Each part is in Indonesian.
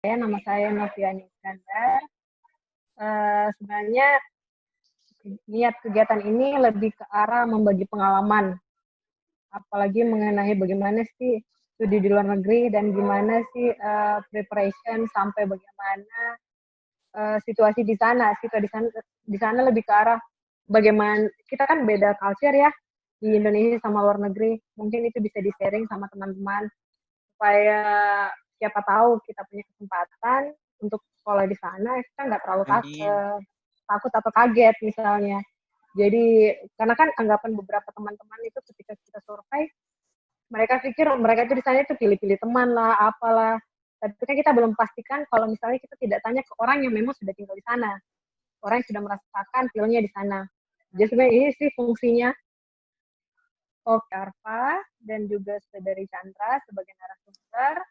Nama saya Noviani Iskandar. Sebenarnya niat kegiatan ini lebih ke arah membagi pengalaman, apalagi mengenai bagaimana sih studi di luar negeri dan gimana sih preparation sampai bagaimana situasi di sana. Di sana lebih ke arah bagaimana kita kan beda culture ya di Indonesia sama luar negeri. Mungkin itu bisa di-sharing sama teman-teman supaya siapa tahu kita punya kesempatan untuk sekolah di sana, kita nggak terlalu takut atau kaget misalnya. Jadi karena kan anggapan beberapa teman-teman itu ketika kita survei, mereka pikir mereka itu di sana itu pilih-pilih teman lah, apalah. Tapi kan kita belum pastikan kalau misalnya kita tidak tanya ke orang yang memang sudah tinggal di sana, orang yang sudah merasakan feelnya di sana. Jadi sebenarnya ini sih fungsinya. Oke, Arfa dan juga Saudari Chandra sebagai narasumber.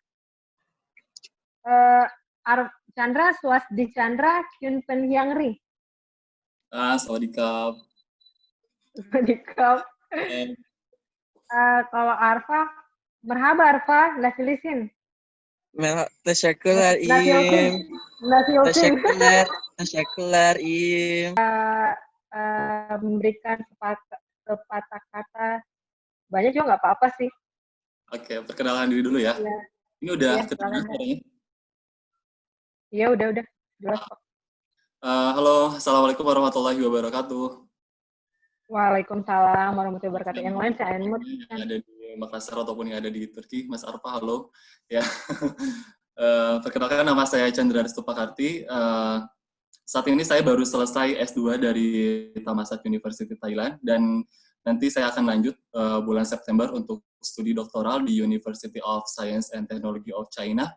Chandra, Swasdi Chandra, Kyun Pen Hyangri. Sawadikap. Sawadikap. Kalau Arfa, merhaba Arfa, Nasilisin. Tasyakular Im. Tasyakular Im. Memberikan sepatah kata, banyak juga nggak apa-apa sih. Oke, perkenalan diri dulu ya. Ya. Ini udah kedengaran suaranya? Iya, udah. Jelas kok. Halo, Assalamualaikum warahmatullahi wabarakatuh. Waalaikumsalam warahmatullahi wabarakatuh. Yang lain saya Ainmut. Yang ada di Makassar ataupun yang ada di Turki, Mas Arfa, halo. Ya. Perkenalkan, nama saya Chandra Stupakarti. Saat ini saya baru selesai S2 dari Thammasat University Thailand, dan nanti saya akan lanjut bulan September untuk studi doktoral di University of Science and Technology of China.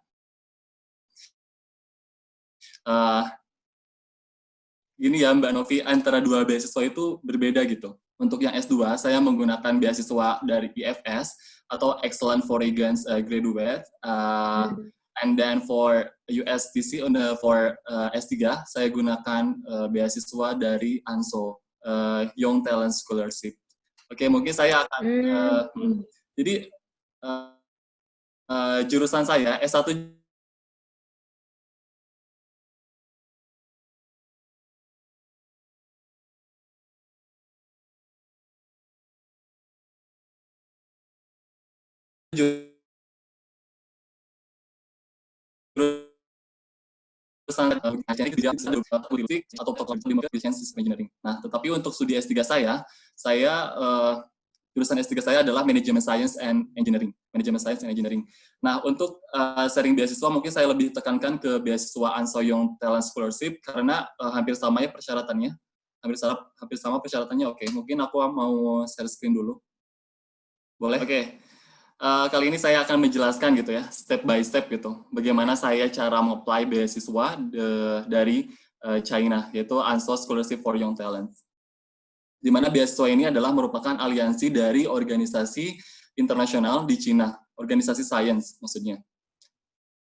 Gini ya Mbak Novi, antara dua beasiswa itu berbeda gitu. Untuk yang S2, saya menggunakan beasiswa dari IFS atau Excellent Foreign Graduate. And then for USTC, for S3, saya gunakan beasiswa dari ANSO, Young Talent Scholarship. Oke, mungkin saya akan... jadi, jurusan saya, S1 politik atau engineering. Nah, tetapi untuk studi S3 saya jurusan S3 saya adalah Management Science and Engineering. Nah, untuk sharing beasiswa mungkin saya lebih tekankan ke beasiswa ANSO Young Talent Scholarship karena hampir sama ya persyaratannya. Hampir sama persyaratannya. Oke, mungkin aku mau share screen dulu. Boleh? Oke. Kali ini saya akan menjelaskan gitu ya, step by step gitu, bagaimana saya cara mengapply beasiswa dari China, yaitu ANSO Scholarship for Young Talent. Di mana beasiswa ini adalah merupakan aliansi dari organisasi internasional di China, organisasi sains maksudnya.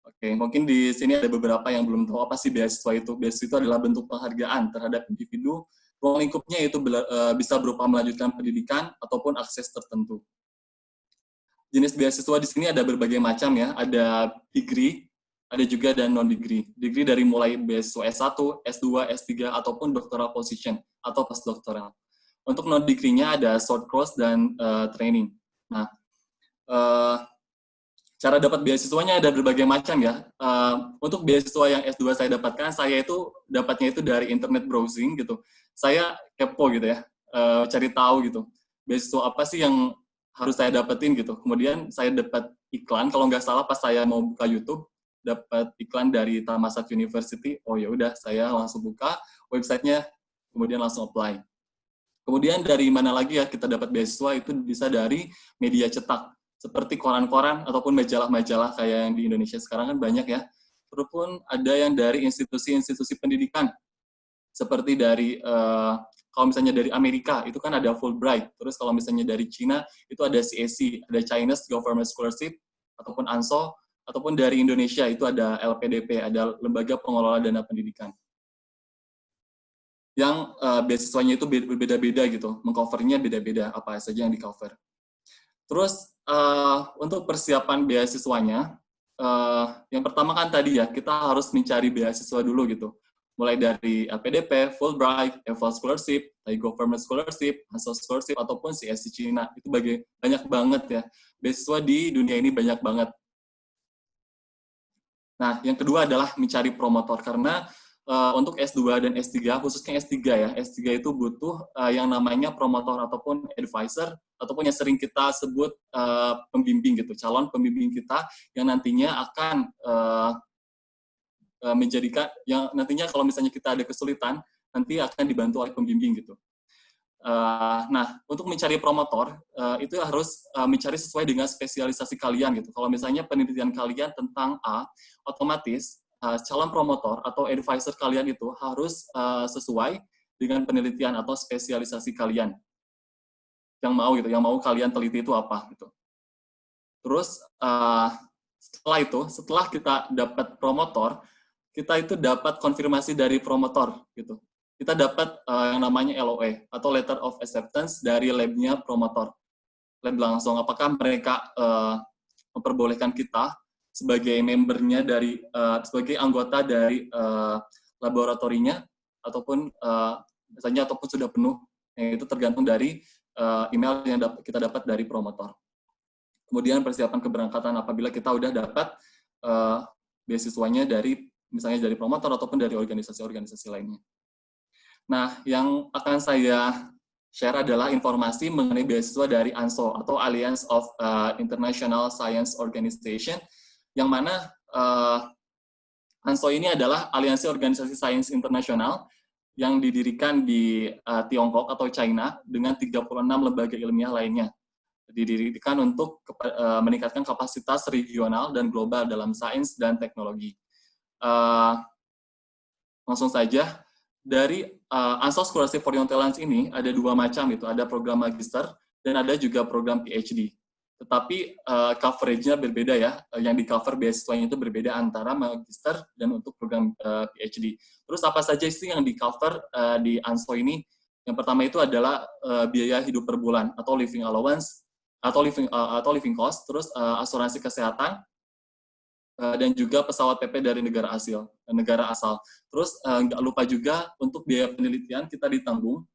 Oke, mungkin di sini ada beberapa yang belum tahu apa sih beasiswa itu. Beasiswa itu adalah bentuk penghargaan terhadap individu, ruang lingkupnya itu bisa berupa melanjutkan pendidikan ataupun akses tertentu. Jenis beasiswa di sini ada berbagai macam ya, ada degree, ada juga dan non-degree. Degree dari mulai beasiswa S1, S2, S3, ataupun doctoral position, atau postdoctoral. Untuk non-degree-nya ada short course dan training. Nah, cara dapat beasiswanya ada berbagai macam ya. Untuk beasiswa yang S2 saya dapatkan, saya itu dapatnya itu dari internet browsing gitu. Saya kepo gitu ya, cari tahu gitu. Beasiswa apa sih yang harus saya dapetin gitu. Kemudian saya dapat iklan, kalau nggak salah pas saya mau buka YouTube, dapat iklan dari Thammasat University. Oh ya udah, saya langsung buka websitenya, kemudian langsung apply. Kemudian dari mana lagi ya kita dapat beasiswa, itu bisa dari media cetak, seperti koran-koran ataupun majalah-majalah kayak yang di Indonesia sekarang kan banyak ya. Terus ada yang dari institusi-institusi pendidikan, seperti dari kalau misalnya dari Amerika, itu kan ada Fulbright. Terus kalau misalnya dari China, itu ada CSC, ada Chinese Government Scholarship, ataupun ANSO, ataupun dari Indonesia, itu ada LPDP, ada Lembaga Pengelola Dana Pendidikan. Yang beasiswanya itu berbeda-beda gitu, mengcovernya beda-beda, apa saja yang di-cover. Terus, untuk persiapan beasiswanya, yang pertama kan tadi ya, kita harus mencari beasiswa dulu gitu. Mulai dari LPDP, Fulbright, EVA Scholarship, Thai Government Scholarship, ASO Scholarship, ataupun CSC Cina. Itu banyak banget ya. Beasiswa di dunia ini banyak banget. Nah, yang kedua adalah mencari promotor, karena untuk S2 dan S3, khususnya S3 ya, S3 itu butuh yang namanya promotor ataupun advisor, ataupun yang sering kita sebut pembimbing gitu, calon pembimbing kita yang nantinya akan menjadikan, yang nantinya kalau misalnya kita ada kesulitan, nanti akan dibantu oleh pembimbing gitu. Nah, untuk mencari promotor, itu harus mencari sesuai dengan spesialisasi kalian gitu. Kalau misalnya penelitian kalian tentang A, otomatis calon promotor atau advisor kalian itu harus sesuai dengan penelitian atau spesialisasi kalian. Yang mau kalian teliti itu apa gitu. Terus setelah kita dapat promotor, kita itu dapat konfirmasi dari promotor gitu. Kita dapat yang namanya LOA atau Letter of Acceptance dari lab-nya promotor. Lab langsung apakah mereka memperbolehkan kita sebagai membernya dari sebagai anggota dari laboratorinya ataupun misalnya ataupun sudah penuh. Yang itu tergantung dari email yang kita dapat dari promotor. Kemudian persiapan keberangkatan apabila kita udah dapat beasiswanya dari misalnya dari promotor ataupun dari organisasi-organisasi lainnya. Nah, yang akan saya share adalah informasi mengenai beasiswa dari ANSO atau Alliance of International Science Organization, yang mana ANSO ini adalah aliansi organisasi sains internasional yang didirikan di Tiongkok atau China dengan 36 lembaga ilmiah lainnya. Didirikan untuk meningkatkan kapasitas regional dan global dalam sains dan teknologi. Langsung saja, dari ANSO Scholarship for Young Talents ini ada dua macam itu, ada program magister dan ada juga program PhD. Tetapi coverage-nya berbeda ya, yang di cover beasiswanya itu berbeda antara magister dan untuk program PhD. Terus apa saja sih yang di cover di ANSO ini? Yang pertama itu adalah biaya hidup per bulan atau living allowance atau living cost, terus asuransi kesehatan, dan juga pesawat PP dari negara asal. Terus nggak lupa juga untuk biaya penelitian kita ditanggung.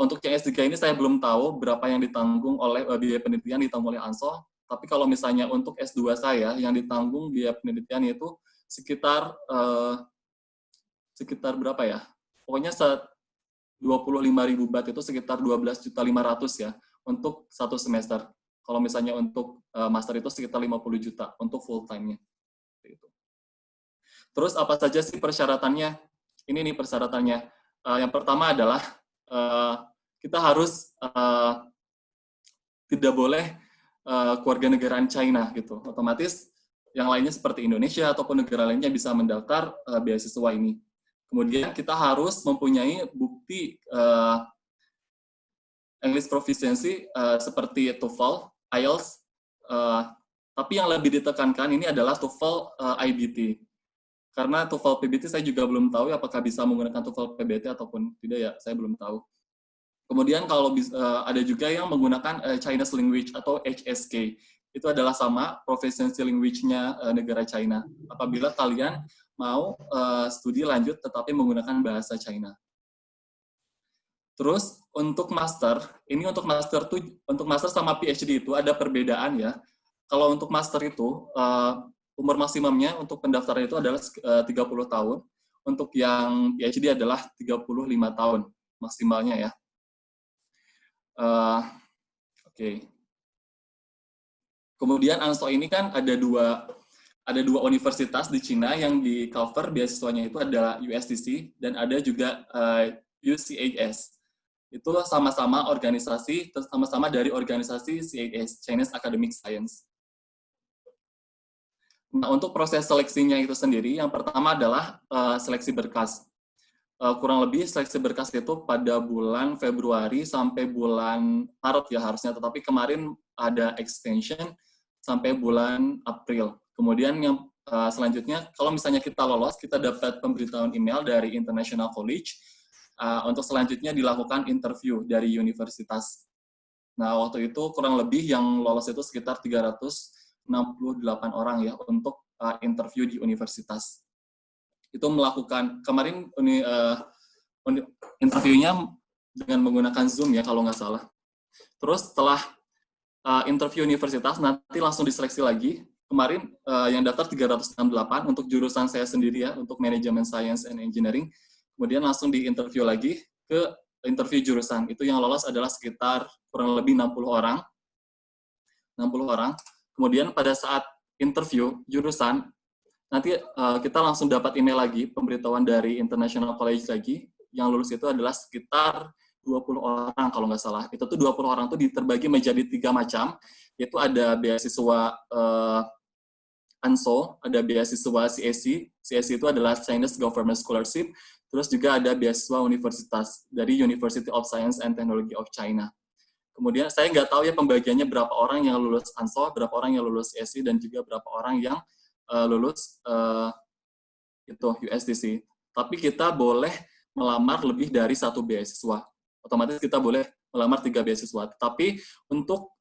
Untuk yang S3 ini saya belum tahu berapa yang ditanggung oleh biaya penelitian ditanggung oleh ANSO. Tapi kalau misalnya untuk S2 saya yang ditanggung biaya penelitian itu sekitar berapa ya? Pokoknya 25.000 baht itu sekitar 12.500.000 ya untuk satu semester. Kalau misalnya untuk master itu sekitar 50 juta untuk full time-nya. Terus apa saja sih persyaratannya? Ini nih persyaratannya. Yang pertama adalah kita harus tidak boleh kewarganegaraan China gitu. Otomatis yang lainnya seperti Indonesia ataupun negara lainnya bisa mendaftar beasiswa ini. Kemudian kita harus mempunyai bukti English proficiency seperti TOEFL, IELTS, tapi yang lebih ditekankan ini adalah TOEFL IBT. Karena TOEFL PBT saya juga belum tahu apakah bisa menggunakan TOEFL PBT ataupun tidak ya, saya belum tahu. Kemudian kalau ada juga yang menggunakan Chinese Language atau HSK. Itu adalah sama proficiency language-nya negara China. Apabila kalian mau studi lanjut tetapi menggunakan bahasa China. Terus untuk master sama PhD itu ada perbedaan ya. Kalau untuk master itu umur maksimumnya untuk pendaftaran itu adalah 30 tahun. Untuk yang PhD adalah 35 tahun maksimalnya ya. Oke. Kemudian ANSO ini kan ada dua universitas di Cina yang di cover beasiswanya itu adalah USTC dan ada juga UCAS. Itu sama-sama dari organisasi CAS, Chinese Academic Science. Nah, untuk proses seleksinya itu sendiri, yang pertama adalah seleksi berkas. Kurang lebih seleksi berkas itu pada bulan Februari sampai bulan Maret ya harusnya, tetapi kemarin ada extension sampai bulan April. Kemudian yang selanjutnya, kalau misalnya kita lolos, kita dapat pemberitahuan email dari International College. Untuk selanjutnya dilakukan interview dari universitas. Nah, waktu itu kurang lebih yang lolos itu sekitar 300 68 orang ya untuk interview di universitas. Itu melakukan kemarin interviewnya dengan menggunakan Zoom ya kalau nggak salah. Terus setelah interview universitas nanti langsung diseleksi lagi. Kemarin yang daftar 368 untuk jurusan saya sendiri ya, untuk manajemen science and engineering. Kemudian langsung diinterview lagi ke interview jurusan. Itu yang lolos adalah sekitar kurang lebih 60 orang. 60 orang. Kemudian pada saat interview jurusan, nanti kita langsung dapat email lagi, pemberitahuan dari International College lagi. Yang lulus itu adalah sekitar 20 orang kalau nggak salah. Itu tuh 20 orang tuh terbagi menjadi 3 macam, yaitu ada beasiswa ANSO, ada beasiswa CSC. CSC itu adalah Chinese Government Scholarship. Terus juga ada beasiswa universitas dari University of Science and Technology of China. Kemudian saya nggak tahu ya pembagiannya berapa orang yang lulus ANSO, berapa orang yang lulus CSC, dan juga berapa orang yang lulus itu USDC. Tapi kita boleh melamar lebih dari 1 beasiswa. Otomatis kita boleh melamar 3 beasiswa. Tapi untuk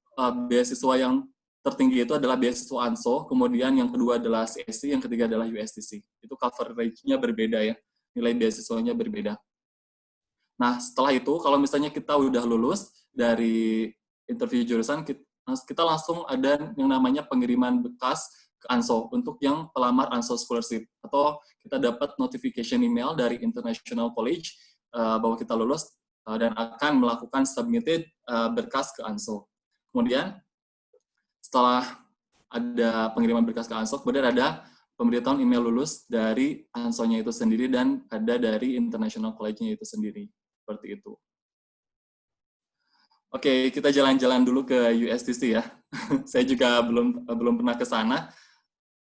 beasiswa yang tertinggi itu adalah beasiswa ANSO, kemudian yang kedua adalah CSC, yang ketiga adalah USDC. Itu coverage-nya berbeda ya, nilai beasiswanya berbeda. Nah, setelah itu, kalau misalnya kita udah lulus dari interview jurusan, kita langsung ada yang namanya pengiriman bekas ke ANSO untuk yang pelamar ANSO Scholarship. Atau kita dapat notification email dari International College bahwa kita lulus dan akan melakukan submitted berkas ke ANSO. Kemudian, setelah ada pengiriman berkas ke ANSO, kemudian ada pemberitahuan email lulus dari ANSO-nya itu sendiri dan ada dari International College-nya itu sendiri. Seperti itu. Oke, kita jalan-jalan dulu ke USDC ya. Saya juga belum pernah ke sana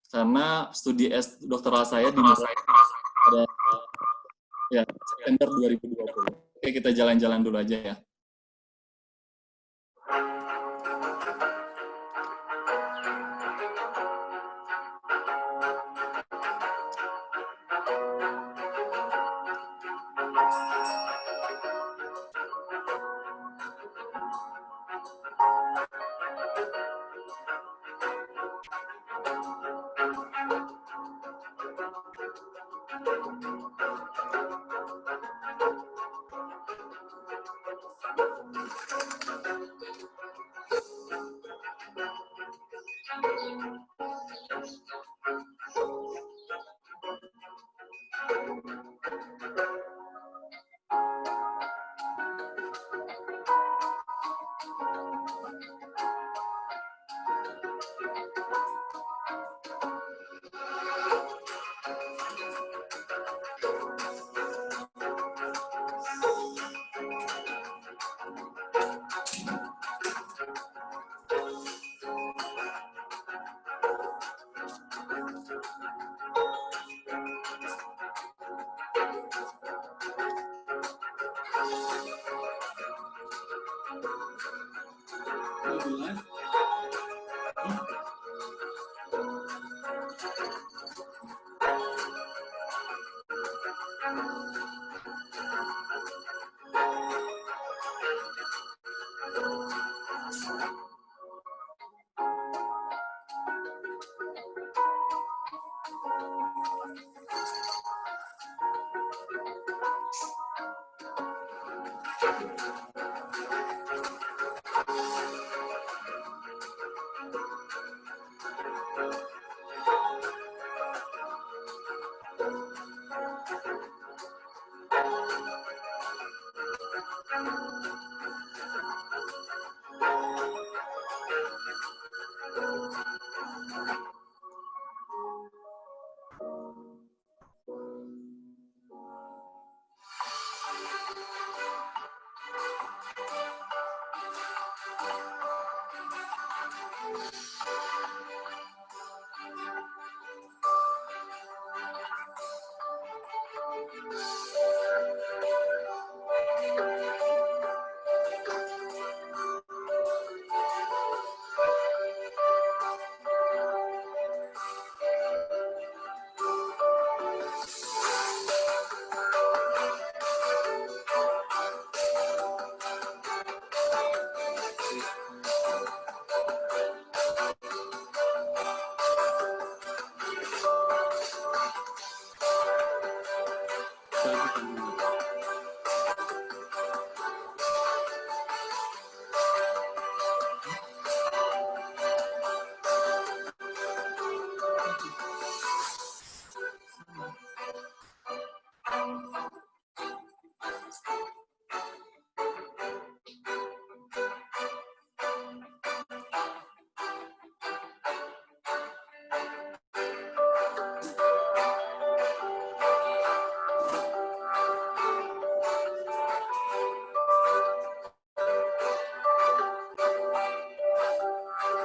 karena studi doktoral saya dimulai pada September 2020. Oke, kita jalan-jalan dulu aja ya.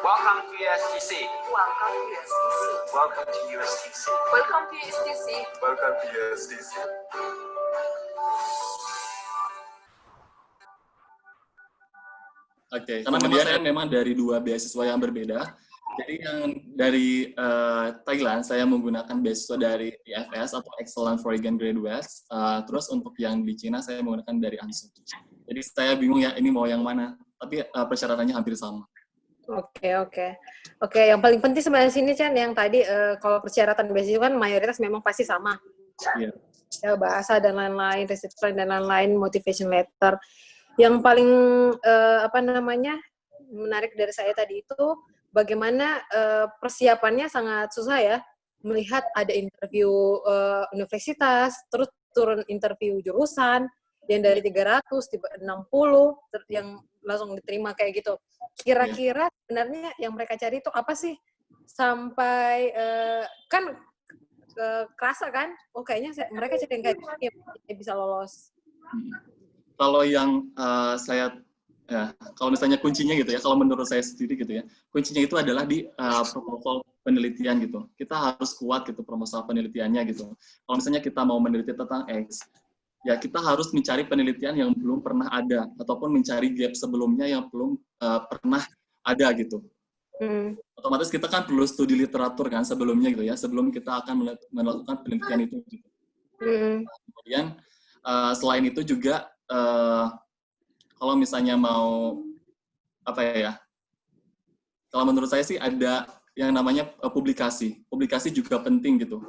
Welcome to USTC. Welcome to USTC. Welcome to USTC. Welcome to USTC. Welcome to USTC. Oke, karena memang saya memang dari dua beasiswa yang berbeda. Jadi yang dari Thailand saya menggunakan beasiswa dari IFS atau Excellent Foreign Graduates. Terus untuk yang di Cina saya menggunakan dari ANSU. Jadi saya bingung ya ini mau yang mana. Tapi persyaratannya hampir sama. Oke, yang paling penting sebenarnya sini Chan yang tadi kalau persyaratan beasiswa kan mayoritas memang pasti sama. Iya. Ya, bahasa dan lain-lain, receipt plan dan lain-lain, motivation letter. Yang paling menarik dari saya tadi itu bagaimana persiapannya sangat susah ya, melihat ada interview universitas, terus turun interview jurusan yang dari 300 tiba 60 yang langsung diterima kayak gitu. Kira-kira sebenarnya yang mereka cari itu apa sih? Sampai kan kerasa kan? Oh kayaknya mereka cari yang kayak gini bisa lolos. Kalau yang kalau misalnya kuncinya gitu ya, kalau menurut saya sendiri gitu ya, kuncinya itu adalah di proposal penelitian gitu. Kita harus kuat gitu proposal penelitiannya gitu. Kalau misalnya kita mau meneliti tentang X, ya kita harus mencari penelitian yang belum pernah ada, ataupun mencari gap sebelumnya yang belum pernah ada gitu. Otomatis kita kan perlu studi literatur kan sebelumnya gitu ya, sebelum kita akan melakukan penelitian itu. Gitu. Kemudian selain itu juga kalau misalnya mau kalau menurut saya sih ada yang namanya publikasi juga penting gitu.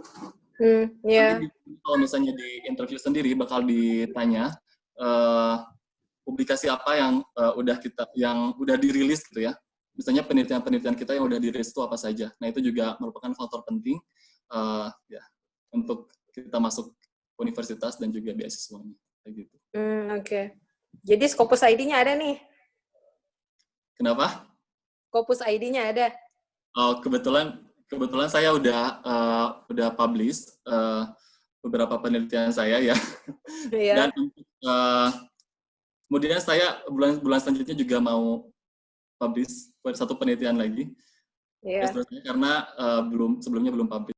Nanti kalau misalnya di interview sendiri bakal ditanya publikasi apa yang udah dirilis gitu ya. Misalnya penelitian kita yang udah dirilis itu apa saja. Nah itu juga merupakan faktor penting ya untuk kita masuk universitas dan juga beasiswanya kayak gitu. Oke. Jadi Scopus ID-nya ada nih. Kenapa? Scopus ID-nya ada. Oh, kebetulan saya udah publish beberapa penelitian saya ya. Dan kemudian saya bulan selanjutnya juga mau publish satu penelitian lagi. Karena sebelumnya belum publish.